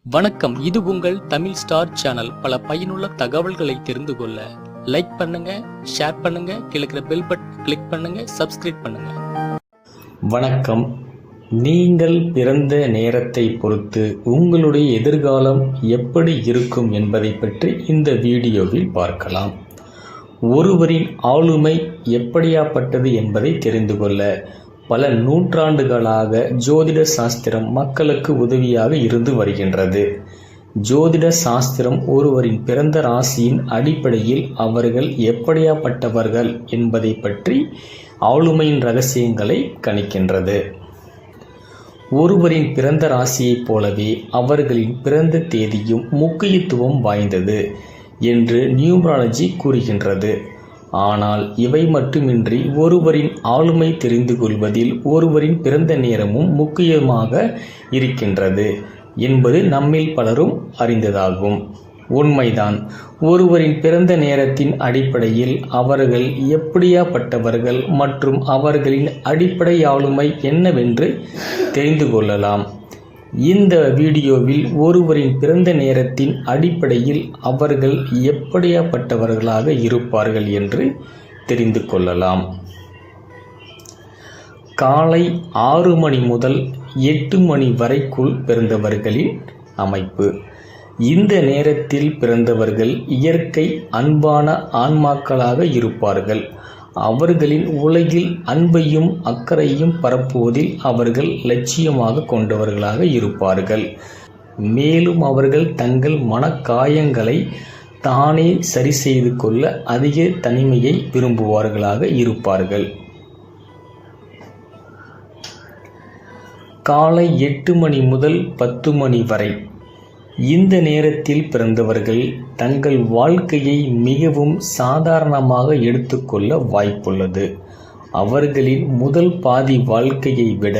வணக்கம். இது உங்கள் தமிழ் ஸ்டார் சேனல். பல பயனுள்ள தகவல்களை தெரிந்து கொள்ள லைக் பண்ணுங்க, ஷேர் பண்ணுங்க, கீழே பெல் பட்டன் கிளிக் பண்ணுங்க, சப்ஸ்கிரைப் பண்ணுங்க. வணக்கம். நீங்கள் பிறந்த நேரத்தை பொறுத்து உங்களுடைய எதிர்காலம் எப்படி இருக்கும் என்பதை பற்றி இந்த வீடியோவில் பார்க்கலாம். ஒருவரின் ஆளுமை எப்படியாப்பட்டது என்பதை தெரிந்து கொள்ள பல நூற்றாண்டுகளாக ஜோதிட சாஸ்திரம் மக்களுக்கு உதவியாக இருந்து வருகின்றது. ஜோதிட சாஸ்திரம் ஒருவரின் பிறந்த ராசியின் அடிப்படையில் அவர்கள் எப்படியாப்பட்டவர்கள் என்பதை பற்றி ஆளுமையின் ரகசியங்களை கணிக்கின்றது. ஒருவரின் பிறந்த ராசியைப் போலவே அவர்களின் பிறந்த தேதியும் முக்கியத்துவம் வாய்ந்தது என்று நியூமராலஜி கூறுகின்றது. ஆனால் இவை மட்டுமின்றி ஒருவரின் ஆளுமை தெரிந்து கொள்வதில் ஒருவரின் பிறந்த நேரமும் முக்கியமாக இருக்கின்றது என்பது நம்மில் பலரும் அறிந்ததாகும். உண்மைதான். ஒருவரின் பிறந்த நேரத்தின் அடிப்படையில் அவர்கள் எப்படியாப்பட்டவர்கள் மற்றும் அவர்களின் அடிப்படை ஆளுமை என்னவென்று தெரிந்து கொள்ளலாம். இந்த வீடியோவில் ஒருவரின் பிறந்த நேரத்தின் அடிப்படையில் அவர்கள் எப்படியாப்பட்டவர்களாக இருப்பார்கள் என்று தெரிந்து கொள்ளலாம். காலை 6 மணி முதல் 8 மணி வரைக்குள் பிறந்தவர்களின் அமைப்பு. இந்த நேரத்தில் பிறந்தவர்கள் இயற்கை அன்பான ஆன்மாக்களாக இருப்பார்கள். அவர்களின் உலகில் அன்பையும் அக்கறையும் பரப்புவதில் அவர்கள் லட்சியமாக கொண்டவர்களாக இருப்பார்கள். மேலும் அவர்கள் தங்கள் மனக்காயங்களை தானே சரி செய்து கொள்ள அதிக தனிமையை விரும்புவார்களாக இருப்பார்கள். காலை 8 மணி முதல் 10 மணி வரை இந்த நேரத்தில் பிறந்தவர்கள் தங்கள் வாழ்க்கையை மிகவும் சாதாரணமாக எடுத்துக்கொள்ள வாய்ப்புள்ளது. அவர்களின் முதல் பாதி வாழ்க்கையை விட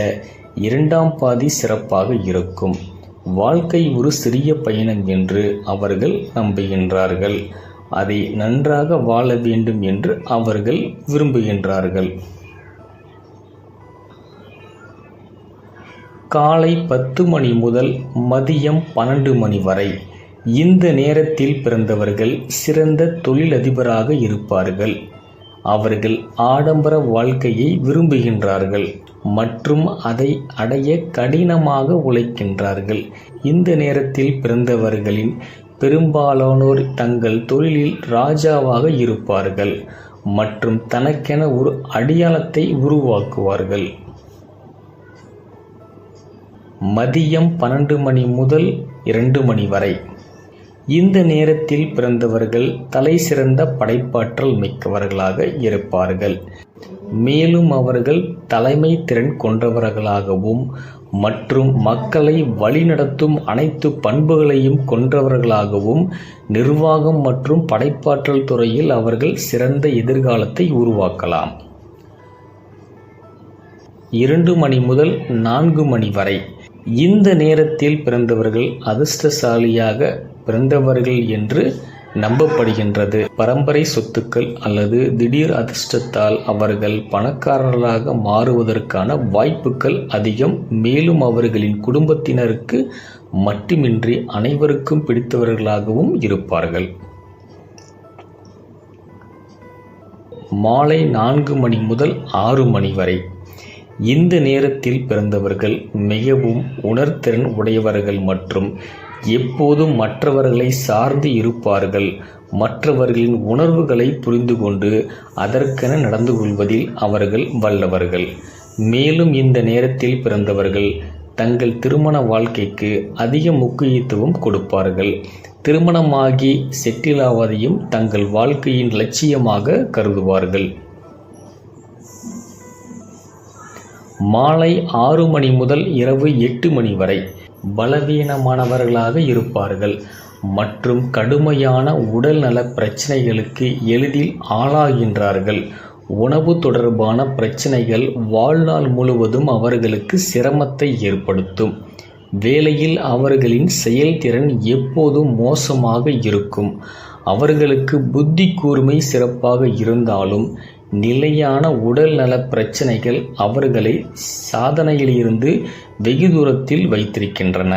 2ஆம் பாதி சிறப்பாக இருக்கும். வாழ்க்கை ஒரு சிறிய பயணம் என்று அவர்கள் நம்புகின்றார்கள். அதை நன்றாக வாழ வேண்டும் என்று அவர்கள் விரும்புகின்றார்கள். காலை 10 மணி முதல் மதியம் 12 மணி வரை இந்த நேரத்தில் பிறந்தவர்கள் சிறந்த தொழிலதிபராக இருப்பார்கள். அவர்கள் ஆடம்பர வாழ்க்கையை விரும்புகின்றார்கள் மற்றும் அதை அடைய கடினமாக உழைக்கின்றார்கள். இந்த நேரத்தில் பிறந்தவர்களின் பெரும்பாலானோர் தங்கள் தொழிலில் ராஜாவாக இருப்பார்கள் மற்றும் தனக்கென ஒரு அடையாளத்தை உருவாக்குவார்கள். மதியம் 12 மணி முதல் 2 மணி வரை இந்த நேரத்தில் பிறந்தவர்கள் தலை சிறந்த படைப்பாற்றல் மிக்கவர்களாக இருப்பார்கள். மேலும் அவர்கள் தலைமை திறன் கொண்டவர்களாகவும் மற்றும் மக்களை வழிநடத்தும் அனைத்து பண்புகளையும் கொண்டவர்களாகவும் நிர்வாகம் மற்றும் படைப்பாற்றல் துறையில் அவர்கள் சிறந்த எதிர்காலத்தை உருவாக்கலாம். 2 மணி முதல் 4 மணி வரை இந்த நேரத்தில் பிறந்தவர்கள் அதிர்ஷ்டசாலியாக பிறந்தவர்கள் என்று நம்பப்படுகின்றது. பரம்பரை சொத்துக்கள் அல்லது திடீர் அதிர்ஷ்டத்தால் அவர்கள் பணக்காரர்களாக மாறுவதற்கான வாய்ப்புகள் அதிகம். மேலும் அவர்களின் குடும்பத்தினருக்கு மட்டுமின்றி அனைவருக்கும் பிடித்தவர்களாகவும் இருப்பார்கள். மாலை 4 மணி முதல் 6 மணி வரை இந்த நேரத்தில் பிறந்தவர்கள் மிகவும் உணர்திறன் உடையவர்கள் மற்றும் எப்போதும் மற்றவர்களை சார்ந்து இருப்பார்கள். மற்றவர்களின் உணர்வுகளை புரிந்து கொண்டு அதற்கென நடந்து கொள்வதில் அவர்கள் வல்லவர்கள். மேலும் இந்த நேரத்தில் பிறந்தவர்கள் தங்கள் திருமண வாழ்க்கைக்கு அதிக முக்கியத்துவம் கொடுப்பார்கள். திருமணமாகி செட்டில் ஆவதையும் தங்கள் வாழ்க்கையின் லட்சியமாக கருதுவார்கள். மாலை 6 மணி முதல் இரவு 8 மணி வரை பலவீனமானவர்களாக இருப்பார்கள் மற்றும் கடுமையான உடல் நல பிரச்சனைகளுக்கு எளிதில் ஆளாகின்றார்கள். உணவு தொடர்பான பிரச்சனைகள் வாழ்நாள் முழுவதும் அவர்களுக்கு சிரமத்தை ஏற்படுத்தும். வேலையில் அவர்களின் செயல்திறன் எப்போதும் மோசமாக இருக்கும். அவர்களுக்கு புத்தி கூர்மை சிறப்பாக இருந்தாலும் நிலையான உடல் நல பிரச்சனைகள் அவர்களை சாதனையிலிருந்து வெகு தூரத்தில் வைத்திருக்கின்றன.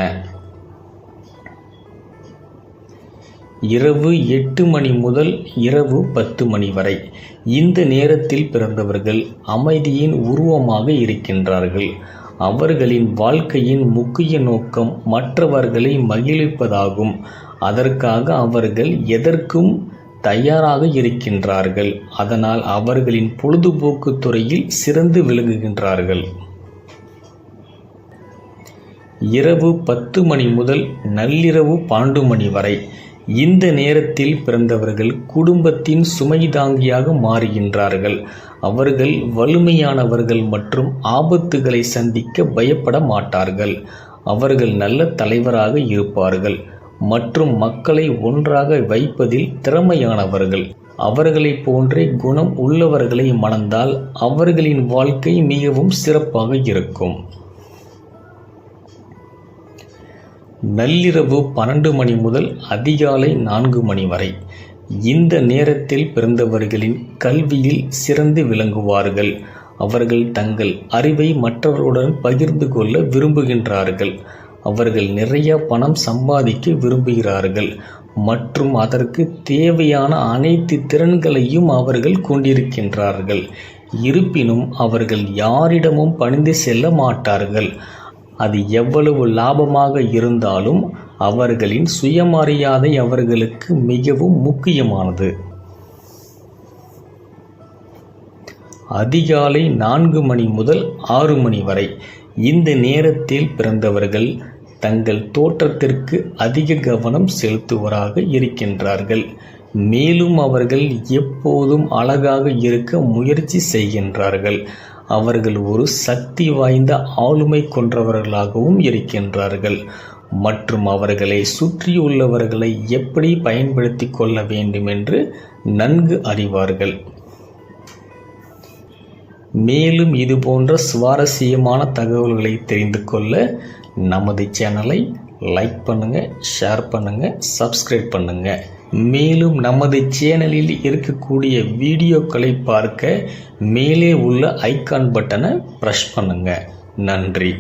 இரவு 8 மணி முதல் இரவு 10 மணி வரை. இந்த நேரத்தில் பிறந்தவர்கள் அமைதியின் உருவமாக இருக்கின்றார்கள். அவர்களின் வாழ்க்கையின் முக்கிய நோக்கம் மற்றவர்களை மகிழ்விப்பதாகும். அதற்காக அவர்கள் எதற்கும் தயாராக இருக்கின்றார்கள். அதனால் அவர்களின் பொழுதுபோக்கு துறையில் சிறந்து விளங்குகின்றார்கள். இரவு 10 மணி முதல் நள்ளிரவு 12 மணி வரை. இந்த நேரத்தில் பிறந்தவர்கள் குடும்பத்தின் சுமைதாங்கியாக மாறுகின்றார்கள். அவர்கள் வலிமையானவர்கள் மற்றும் ஆபத்துகளை சந்திக்க பயப்பட மாட்டார்கள். அவர்கள் நல்ல தலைவராக இருப்பார்கள் மற்றும் மக்களை ஒன்றாக வைப்பதில் திறமையானவர்கள். அவர்களை போன்றே குணம் உள்ளவர்களை மணந்தால் அவர்களின் வாழ்க்கை மிகவும் சிறப்பாக இருக்கும். நள்ளிரவு 12 மணி முதல் அதிகாலை 4 மணி வரை. இந்த நேரத்தில் பிறந்தவர்களின் கல்வியில் சிறந்து விளங்குவார்கள். அவர்கள் தங்கள் அறிவை மற்றவர்களுடன் பகிர்ந்து கொள்ள விரும்புகின்றார்கள். அவர்கள் நிறைய பணம் சம்பாதிக்க விரும்புகிறார்கள் மற்றும் அதற்கு தேவையான அனைத்து திறன்களையும் அவர்கள் கொண்டிருக்கின்றார்கள். இருப்பினும் அவர்கள் யாரிடமும் பணிந்து செல்ல மாட்டார்கள். அது எவ்வளவு லாபமாக இருந்தாலும் அவர்களின் சுயமரியாதை அவர்களுக்கு மிகவும் முக்கியமானது. அதிகாலை 4 மணி முதல் 6 மணி வரை. இந்த நேரத்தில் பிறந்தவர்கள் தங்கள் தோற்றத்திற்கு அதிக கவனம் செலுத்துவராக இருக்கின்றார்கள். மேலும் அவர்கள் எப்போதும் அழகாக இருக்க முயற்சி செய்கின்றார்கள். அவர்கள் ஒரு சக்தி வாய்ந்த ஆளுமை கொண்டவர்களாகவும் இருக்கின்றார்கள் மற்றும் அவர்களை சுற்றியுள்ளவர்களை எப்படி பயன்படுத்தி கொள்ள வேண்டும் என்று நன்கு அறிவார்கள். மேலும் இது போன்ற சுவாரஸ்யமான தகவல்களை தெரிந்து கொள்ள நமது சேனலை லைக் பண்ணுங்க, ஷேர் பண்ணுங்க, சப்ஸ்கிரைப் பண்ணுங்க. மேலும் நமது சேனலில் இருக்கக்கூடிய வீடியோக்களை பார்க்க மேலே உள்ள ஐகான் பட்டனை பிரஸ் பண்ணுங்க. நன்றி.